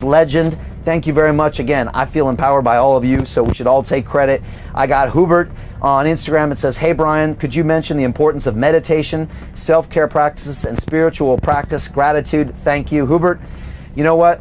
legend. Thank you very much. Again, I feel empowered by all of you, so we should all take credit. I got Hubert on Instagram. It says, hey Brian, could you mention the importance of meditation, self-care practices, and spiritual practice? Gratitude. Thank you, Hubert. You know what?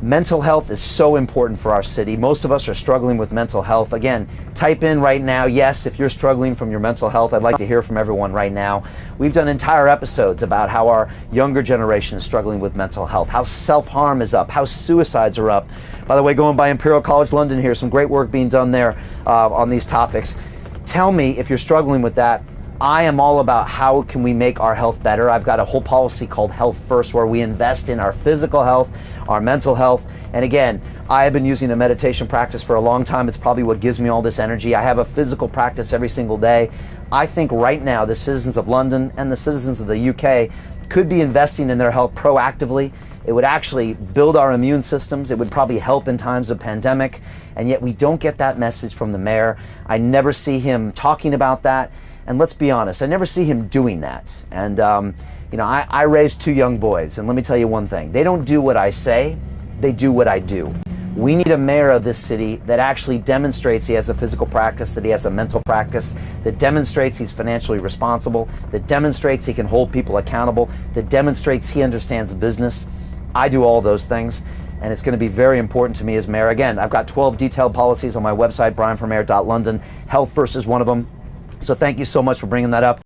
Mental health is so important for our city. Most of us are struggling with mental health. Again, type in right now, yes, if you're struggling from your mental health. I'd like to hear from everyone right now. We've done entire episodes about how our younger generation is struggling with mental health, how self-harm is up, how suicides are up. By the way, going by Imperial College London here, some great work being done there on these topics. Tell me if you're struggling with that. I am all about how can we make our health better. I've got a whole policy called Health First, where we invest in our physical health, our mental health. And again, I have been using a meditation practice for a long time. It's probably what gives me all this energy. I have a physical practice every single day. I think right now the citizens of London and the citizens of the UK could be investing in their health proactively. It would actually build our immune systems. It would probably help in times of pandemic. And yet we don't get that message from the mayor. I never see him talking about that. And let's be honest, I never see him doing that. And I raised 2 young boys, and let me tell you one thing. They don't do what I say, they do what I do. We need a mayor of this city that actually demonstrates he has a physical practice, that he has a mental practice, that demonstrates he's financially responsible, that demonstrates he can hold people accountable, that demonstrates he understands business. I do all those things, and it's going to be very important to me as mayor. Again, I've got 12 detailed policies on my website, brianformayor.london. Health First is one of them. So thank you so much for bringing that up.